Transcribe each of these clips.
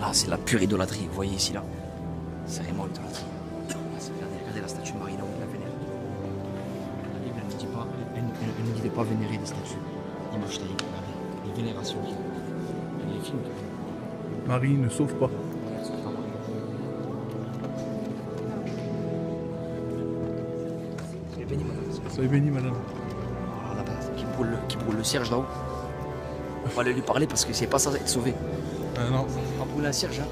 Là, c'est la pure idolâtrie. Vous voyez ici, là. C'est vraiment l'idolâtrie. Regardez la statue de Marie, là où il la vénère. La Bible, elle ne dit pas, elle ne dit de pas vénérer des statues. Images taillées, regardez. Les vénérations. Les films. Marie ne sauve pas. Soyez bénis, madame. Soyez bénie, madame. Ah, là-bas, qui brûle le cierge là-haut. On va aller lui parler parce que c'est pas ça être sauvé. Ah non. On va brûler un cierge, hein.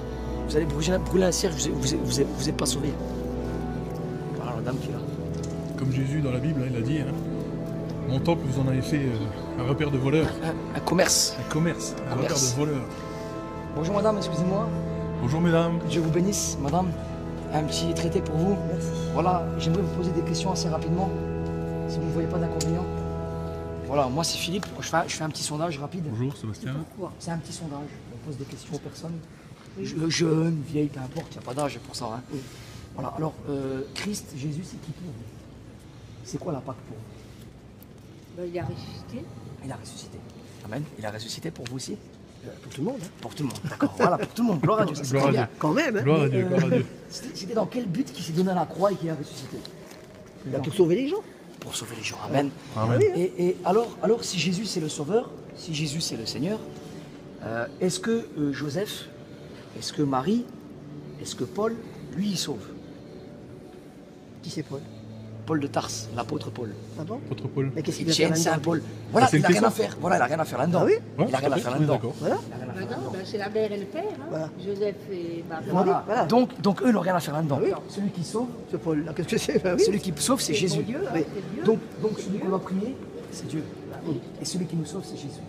Vous allez brûler un cierge, vous êtes pas sauvé. Voilà la dame qui est là. Comme Jésus dans la Bible, hein, il a dit, hein, mon temple, vous en avez fait un repère de voleurs. Un commerce. Un commerce, un repère de voleurs. Bonjour madame, excusez-moi. Bonjour mesdames. Que Dieu vous bénisse, madame. Un petit traité pour vous. Merci. Voilà, j'aimerais vous poser des questions assez rapidement, si vous ne voyez pas d'inconvénient. Voilà, moi c'est Philippe, je fais un petit sondage rapide. Bonjour Sébastien. C'est un petit sondage, on pose des questions aux personnes. Jeunes, vieilles, peu importe, il n'y a pas d'âge pour ça. Hein. Voilà, alors, Christ, Jésus, c'est qui pour vous? C'est quoi la Pâque pour vous? Ben, il a ressuscité. Il a ressuscité. Amen. Il a ressuscité pour vous aussi? Pour tout le monde. Hein. Pour tout le monde, d'accord. Voilà, pour tout le monde. Gloire à Dieu, ça c'est Gloire très à bien. Dieu. Quand même. Hein. Gloire à Dieu, gloire à Dieu. C'était dans quel but qu'il s'est donné à la croix et qu'il a ressuscité? Pour sauver les gens. Pour sauver les gens. Amen. Amen. Et alors, si Jésus c'est le Sauveur, si Jésus c'est le Seigneur, est-ce que Joseph, est-ce que Marie, est-ce que Paul, lui, il sauve? Qui c'est Paul? Paul de Tarse, l'apôtre Paul. Ah bon? Apôtre Paul. Mais qu'est-ce qu'il Il a fait tient Saint là-dedans? Paul. Voilà, c'est il une n'a rien à question. faire. Voilà, il n'a rien à faire là-dedans. Ah oui? Ouais, Il n'a rien à tout faire fait, là-dedans. d'accord. Voilà. Il n'a rien à faire Ben non, là-dedans. ben c'est la mère et le père, hein. Voilà. Joseph et Marie. Voilà. Voilà. Donc eux n'ont rien à faire là-dedans. Oui. Celui qui sauve, Ce Paul, là, qu'est-ce que c'est? Ben oui. celui qui sauve, c'est Jésus. Mon Dieu, hein, Oui. c'est Dieu. Donc celui qu'on va prier, c'est Dieu. Et celui qui nous sauve, c'est Jésus.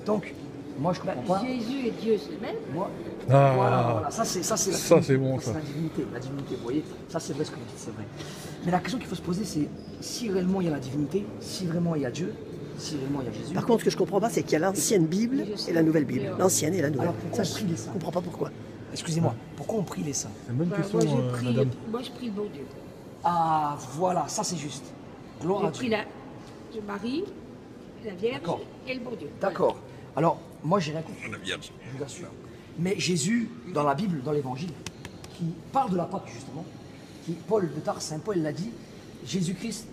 Donc, moi je Ben, comprends pas. Jésus et Dieu, c'est le même. Moi, Ah. voilà. Ça c'est Ça, la c'est bon, c'est ça. la divinité, vous voyez. Ça c'est vrai ce que vous dites, c'est vrai. Mais la question qu'il faut se poser, c'est si réellement il y a la divinité, si vraiment il y a Dieu, si réellement il y a Jésus. Par contre, ce que je comprends pas, c'est qu'il y a l'ancienne Bible et la nouvelle Bible. L'ancienne et la nouvelle. Alors pourquoi on prie les Je saints? comprends pas pourquoi. Excusez-moi, pourquoi on prie les saints? C'est une bonne Ben, question, madame. moi, je prie le bon Dieu. Ah voilà, ça c'est juste. Gloire J'ai à pris Dieu. la Marie, la Vierge D'accord. et le bon Dieu. D'accord. Alors, moi j'ai rien compris. Je vous assure. Mais Jésus, dans la Bible, dans l'Évangile, qui parle de la Pâque justement, Paul de Tarse, Saint Paul l'a dit, Jésus-Christ,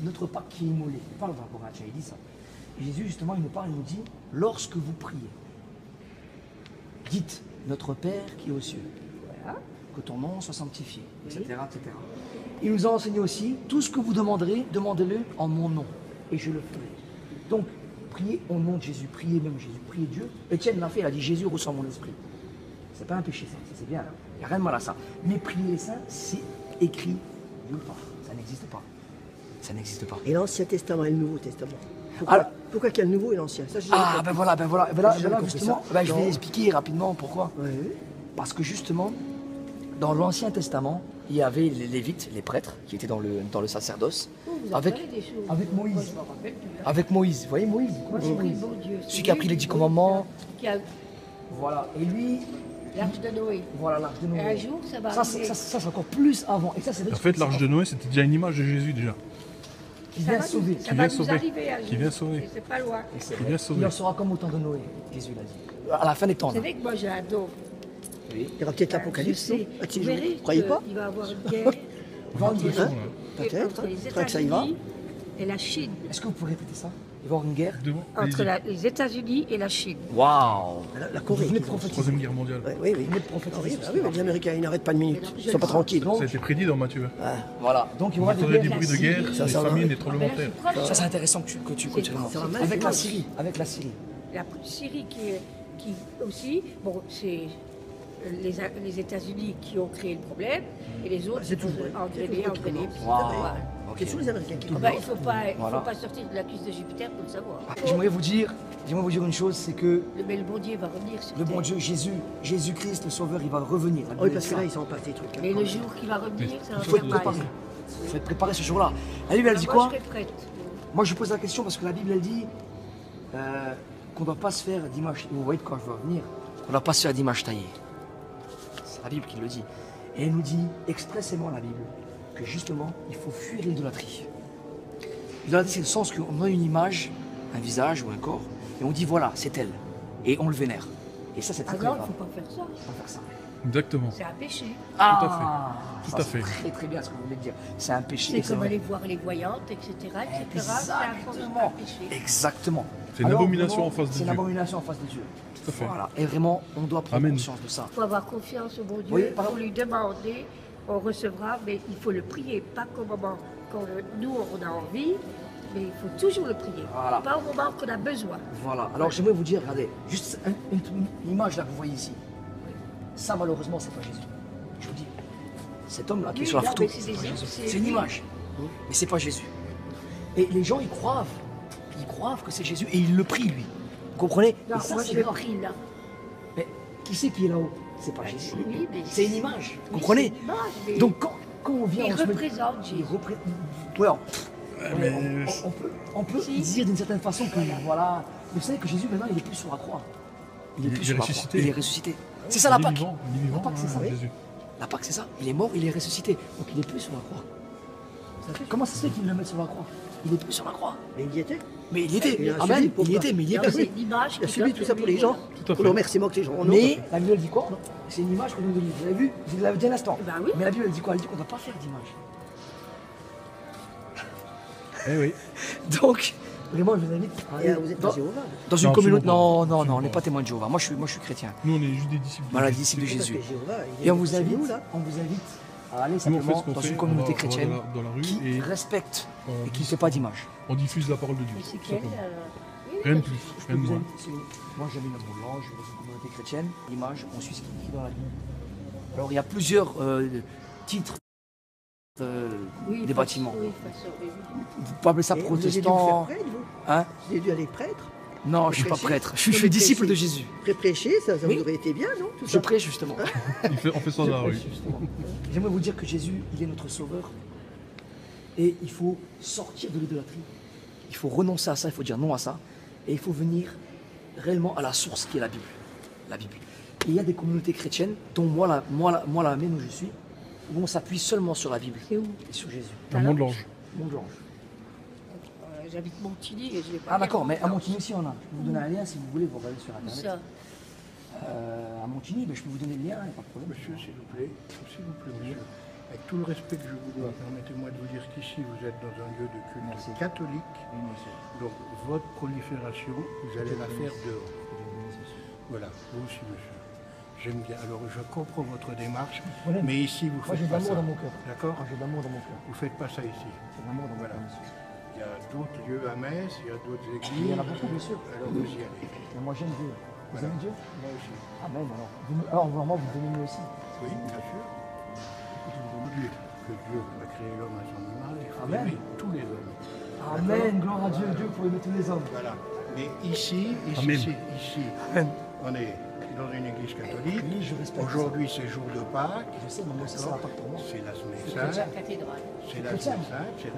notre Pâque qui est immolé. Il parle dans l'Apocalypse, il dit ça. Et Jésus justement, il nous parle, il nous dit, lorsque vous priez, dites notre Père qui est aux cieux, Voilà. que ton nom soit sanctifié, etc., etc. Il nous a enseigné aussi, tout ce que vous demanderez, demandez-le en mon nom, et je le ferai. Donc, priez au nom de Jésus, priez même Jésus, priez Dieu. Étienne l'a fait, il a dit Jésus reçoit mon esprit. C'est pas un péché ça, c'est bien, il n'y a rien de mal à ça. Mais prier les saints, c'est écrit nulle part, ça n'existe pas. Ça n'existe pas. Et l'Ancien Testament et le Nouveau Testament. Alors- Pourquoi qu'il y a le Nouveau et l'Ancien? Ça, j'ai Ah, jamais ben compris. voilà, J'ai jamais compris justement, ça. je vais Non. expliquer rapidement pourquoi. Ouais, oui. Parce que justement, dans l'Ancien Testament, il y avait les Lévites, les prêtres, qui étaient dans le sacerdoce, Oh, vous avec, apprenez des choses. avec Moïse. Moi, je m'en rappelle plus. hein. Avec Moïse, vous voyez Moïse? Moi, j'ai pris le bon Dieu. Celui qui a pris les 10 commandements. Qui a Voilà, et lui, l'arche de Noé. voilà l'arche de Et Noé. un jour, ça va Ça, arriver. c'est encore plus avant. Et ça, c'est vrai En que fait, l'arche de Noé, c'était déjà une image de Jésus, déjà. qui Ça vient va sauver. nous- ça Qui va vient nous sauver. arriver un Qui jour. vient sauver. Et c'est pas loin. Et c'est Qui vrai. vient sauver. Il en sera comme au temps de Noé, Jésus l'a dit. À la fin des temps. Vous là. savez que moi, j'ai un don. Oui. Il y aura peut-être Je l'Apocalypse. sais. non? Ah, Vous si, verrez vous croyez pas? qu'il va y avoir une guerre Vendre des Hein gens. Peut-être, entre les je crois que ça y va. États-Unis et la Chine. Est-ce que vous pouvez répéter ça? Il va y avoir une guerre. Devant. Entre Allez-y. les États-Unis et la Chine. Waouh! La Vous Corée. venez de qui- prophétiser. Troisième guerre mondiale. Ouais, oui, oui. Vous venez de prophétiser. Ah oui, ce bah qui oui, va mais les Américains, ils n'arrêtent pas de minutes. Mais non, Ils je ne sont le pas sais. tranquilles. Donc, Ça a été prédit dans Matthieu. voilà. Donc il y Vous aura des entendez guerres. des bruits de la guerre, Syrie. des ça va. famines, des Ah, ben tremblements là, de je suis terre. proche. Ça c'est intéressant que tu remontes. ça va mal, Avec c'est la moche. Syrie. Avec la Syrie. La Syrie qui aussi, bon, c'est les États-Unis qui ont créé le problème et les autres C'est qui ont tout vrai. engrainé. Waouh. C'est tous les Américains qui Ah bah, il ne faut Voilà. pas sortir de la cuisse de Jupiter pour le savoir. J'aimerais vous dire une chose, c'est que Mais le bon Dieu va revenir sur le bon terre. Dieu, Jésus-Christ, le Sauveur, il va revenir. Ah oui, parce que là, ils sont pas des trucs. hein, Mais quand le même. jour qu'il va revenir, ça va Il faut être faire mal. préparé. Il faut être préparé ce jour-là. La Bible, elle dit Moi, quoi? je serai prête. Moi, je pose la question parce que la Bible, elle dit qu'on ne doit pas se faire d'image. Vous voyez de quoi je veux venir? On ne doit pas se faire d'image taillée. C'est la Bible qui le dit. Et elle nous dit expressément, la Bible, que justement, il faut fuir l'idolâtrie. L'idolâtrie, c'est le sens qu'on a une image, un visage ou un corps, et on dit voilà, c'est elle. Et on le vénère. Et ça, c'est Ah très, très non, il ne grave. faut pas faire ça. Faut pas faire ça. Exactement. C'est un péché. Ah, Tout ça, à c'est fait. très très bien ce que vous voulez dire. C'est un péché. C'est et comme vrai. aller voir les voyantes, etc. C'est Exactement. un péché. Exactement. C'est une Alors, abomination vraiment, en face de C'est une Dieu. abomination en face de Dieu. Tout à fait. Voilà. Et vraiment, on doit prendre Amen. conscience de ça. Il faut avoir confiance au bon Dieu, Oui, il faut lui demander, on recevra, mais il faut le prier, pas qu'au moment quand nous on a envie, mais il faut toujours le prier, Voilà. pas au moment qu'on a besoin. Voilà. Alors j'aimerais vous dire, regardez, juste une image là que vous voyez ici. Ça, malheureusement, c'est pas Jésus. Je vous dis. Cet homme-là qui est Oui, sur la là, photo, mais c'est c'est pas des- Jésus. c'est C'est une lui. image. Mais c'est pas Jésus. Et les gens, ils croient que c'est Jésus et ils le prient, lui. Vous comprenez? Non, Et ça, moi c'est je le grave. prie là. Mais qui c'est qui est là-haut? C'est pas Jésus. Oui, mais C'est une image. Vous Oui, comprenez? c'est une image, mais Donc quand on vient, il on se met- représente il Jésus. représente. Ouais, mais- on peut Si. dire d'une certaine façon que voilà. Mais vous savez que Jésus maintenant il est plus sur la croix. Il plus est sur la croix. ressuscité. Il est ressuscité. C'est ça la Il est Pâque. vivant, il est vivant, La Pâque, c'est ça. hein, Jésus. La Pâque, c'est ça. Il est mort, il est ressuscité. Donc il est plus sur la croix. Comment ça se fait qu'il le met sur la croix? Il est plus sur la croix. Mais il y était. Mais il y était. Il a Amen. subi, pourquoi Il y était, mais il y Non, était. c'est une image Il a qui subi donne tout ça pour les lui, gens, Tout à pour fait. le remerciement que les gens ont. Mais la Bible elle dit quoi? C'est une image que nous donnons. Vous avez vu? Vous l'avez dit un instant. Ben oui. Mais la Bible elle dit quoi? Elle dit qu'on ne doit pas faire d'image. Eh oui. Donc, vraiment, je vous invite à Et aller vous êtes dans, pas Jéhovah. dans une Non, communauté. absolument Non, pas. non, non, on Absolument n'est pas. pas témoin de Jéhovah. Moi, je suis chrétien. Nous, on est juste des disciples. de Voilà, Jésus. disciples de Parce Jésus. que Jéhovah, il Et est on vous chez invite, nous, là. à aller Nous, on fait simplement ce qu'on dans fait. une On communauté va chrétienne dans la rue qui et respecte on et qui ne dit- fait pas d'image. on diffuse la parole de Dieu. Mais c'est tout quel simplement. oui, Rien de parce plus, Je rien de vous moins. invite, moi j'habite dans le Blanc, je vais dans une communauté chrétienne. L'image, on suit ce qui est écrit dans la Bible. Alors il y a plusieurs titres oui, des bâtiments. Oui, façon, oui, oui. Vous pouvez appeler ça Et vous avez dû vous faire protestant. prêtre, vous Hein? Vous avez dû aller prêtre. Non, je ne suis pas Prêcher. prêtre. Je Comme suis disciple prêcher. de Jésus. Prêcher, ça Oui. vous aurait été bien, non tout Je ça prêche justement. On fait ça dans la rue. Justement. J'aimerais vous dire que Jésus, il est notre sauveur. Et il faut sortir de l'idolâtrie. Il faut renoncer à ça, il faut dire non à ça. Et il faut venir réellement à la source qui est la Bible. La Bible. Et il y a des communautés chrétiennes, dont moi la mienne où je suis, où on s'appuie seulement sur la Bible C'est où et sur Jésus. Un monde l'ange. Mon Georges. J'habite Montigny et je l'ai pas. Ah d'accord, mais à Montigny aussi on a. Je peux vous donner un lien si vous voulez, vous regardez sur Où internet. ça À Montigny, mais je peux vous donner le lien, il n'y a pas de problème. Monsieur, s'il vous plaît, monsieur. Avec tout le respect que je vous dois, permettez-moi de vous dire qu'ici, vous êtes dans un lieu de culte Merci. catholique. Oui, monsieur. Donc, votre prolifération, vous allez la faire dehors. Voilà, vous aussi, monsieur. J'aime bien. Alors, je comprends votre démarche, problème. mais ici, vous Moi j'ai faites de pas l'amour ça. dans mon cœur. D'accord Moi j'ai de l'amour dans mon cœur. Vous faites pas ça ici. J'ai de l'amour dans mon Voilà. cœur, monsieur. Il y a d'autres lieux à Metz, il y a d'autres Il églises. y en a beaucoup, bien sûr. Alors, vous y allez. Mais moi j'aime Dieu. Vous aimez Dieu? Moi aussi. Amen alors. Alors vraiment vous donnez mieux aussi. Oui, bien sûr. Que Dieu a créé l'homme à son image, il faut Amen. aimer tous les hommes. Amen, gloire à Dieu, Dieu pour aimer tous les hommes. Voilà. Mais ici, Amen. Amen. on est dans une église catholique. Oui, je respecte Aujourd'hui, c'est jour de Pâques. Je sais, mais moi c'est ça la Pâque pour moi. C'est la semaine La sainte. cathédrale. C'est la chrétien. semaine sainte.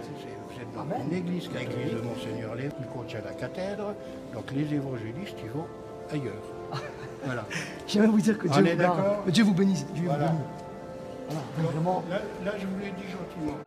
Vous êtes dans Amen. une église catholique. L'église de Monseigneur Léon qui contient la cathèdre. Donc les évangélistes, ils vont ailleurs. Voilà. J'aimerais vous dire que On Dieu est vous garde. d'accord? Que Dieu vous bénisse. Dieu Voilà. vous bénisse. Voilà, donc vraiment. Là, je vous l'ai dit gentiment.